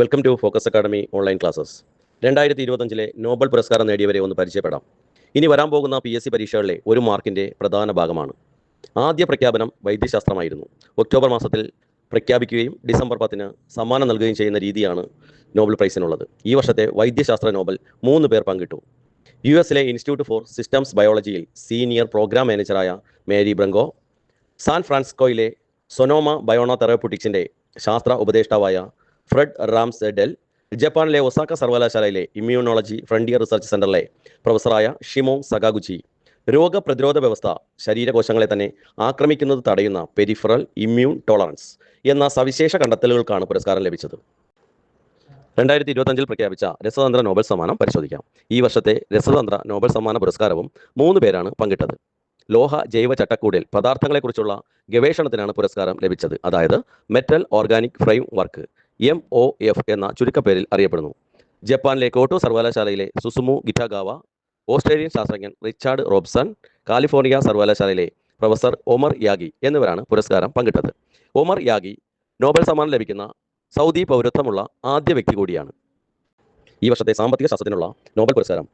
Welcome to Focus Academy online classes. 2025 Nobel പുരസ്കാരം നേടിയവരെ ഒന്ന് പരിചയപ്പെടാം. ഇനി വരാൻ പോകുന്ന PSC പരീക്ഷകളിലെ ഒരു മാർക്കിൻ്റെ പ്രധാന ഭാഗമാണ്. ആദ്യ പ്രഖ്യാപനം വൈദ്യശാസ്ത്രമായിരുന്നു. ഒക്ടോബർ മാസത്തിൽ പ്രഖ്യാപിക്കുകയും ഡിസംബർ 10 സമ്മാനം നൽകുകയും ചെയ്യുന്ന രീതിയാണ് നോബൽ പ്രൈസിനുള്ളത്. ഈ വർഷത്തെ വൈദ്യശാസ്ത്ര നോബൽ 3 പേർ പങ്കിട്ടു. US ഇൻസ്റ്റിറ്റ്യൂട്ട് ഫോർ സിസ്റ്റംസ് ബയോളജിയിൽ സീനിയർ പ്രോഗ്രാം മാനേജറായ മേരി ബ്രങ്കോ, സാൻ ഫ്രാൻസിസ്കോയിലെ സൊനോമ ബയോണോ തെറാപ്യൂട്ടിക്സിൻ്റെ ശാസ്ത്ര ഉപദേഷ്ടാവായ ഫ്രെഡ് റാംസ്ഡെൽ, ജപ്പാനിലെ ഒസാക്ക സർവകലാശാലയിലെ ഇമ്മ്യൂണോളജി ഫ്രണ്ടിയർ റിസർച്ച് സെൻ്ററിലെ പ്രൊഫസറായ ഷിമോ സകാഗുച്ചി, രോഗപ്രതിരോധ വ്യവസ്ഥ ശരീരകോശങ്ങളെ തന്നെ ആക്രമിക്കുന്നത് തടയുന്ന പെരിഫറൽ ഇമ്മ്യൂൺ ടോളറൻസ് എന്ന സവിശേഷ കണ്ടെത്തലുകൾക്കാണ് പുരസ്കാരം ലഭിച്ചത്. 2025 പ്രഖ്യാപിച്ച രസതന്ത്ര നോബൽ സമ്മാനം പരിശോധിക്കാം. ഈ വർഷത്തെ രസതന്ത്ര നോബൽ സമ്മാന പുരസ്കാരവും 3 പേരാണ് പങ്കിട്ടത്. ലോഹ ജൈവ ചട്ടക്കൂടിൽ പദാർത്ഥങ്ങളെക്കുറിച്ചുള്ള ഗവേഷണത്തിനാണ് പുരസ്കാരം ലഭിച്ചത്. അതായത് metal organic frame work, MOF എന്ന ചുരുക്കപ്പേരിൽ അറിയപ്പെടുന്നു. ജപ്പാനിലെ കോട്ടോ സർവകലാശാലയിലെ സുസുമു ഗിറ്റാഗാവ, ഓസ്ട്രേലിയൻ ശാസ്ത്രജ്ഞൻ റിച്ചാർഡ് റോബ്സൺ, കാലിഫോർണിയ സർവകലാശാലയിലെ പ്രൊഫസർ ഒമർ യാഗി എന്നിവരാണ് പുരസ്കാരം പങ്കിട്ടത്. ഒമർ യാഗി നോബൽ സമ്മാനം ലഭിക്കുന്ന സൗദി പൗരത്വമുള്ള ആദ്യ വ്യക്തി കൂടിയാണ്. ഈ വർഷത്തെ സാമ്പത്തിക ശാസ്ത്രത്തിനുള്ള നോബൽ പുരസ്കാരം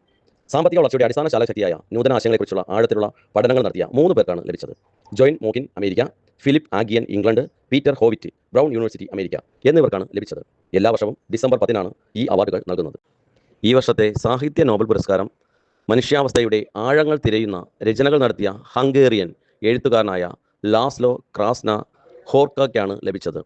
സാമ്പത്തിക വളർച്ചയുടെ അടിസ്ഥാന ചാലകശക്തിയായ നൂതന ആശയങ്ങളെക്കുറിച്ചുള്ള ആഴത്തിലുള്ള പഠനങ്ങൾ നടത്തിയ 3 പേർക്കാണ് ലഭിച്ചത്. Joel Mokyr America, Philippe Aghion England, Peter Howitt Brown University America എന്നിവർക്കാണ് ലഭിച്ചത്. എല്ലാ വർഷവും ഡിസംബർ 10 ഈ അവാർഡുകൾ നൽകുന്നത്. ഈ വർഷത്തെ സാഹിത്യ നോബൽ പുരസ്കാരം മനുഷ്യാവസ്ഥയുടെ ആഴങ്ങൾ തിരയുന്ന രചനകൾ നടത്തിയ ഹംഗേറിയൻ എഴുത്തുകാരനായ ലാസ്ലോ ക്രാസ്ന ഹോർക്കായ്ക്കാണ് ലഭിച്ചത്.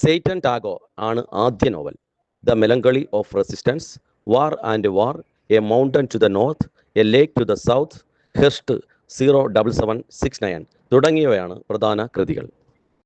സെയ്റ്റൻ ടാഗോർ ആണ് ആദ്യ നോവൽ. The melancholy of resistance, war and war, a mountain to the north, a lake to the south, Herscht 07769 തുടങ്ങിയവയാണ് പ്രധാന കൃതികൾ.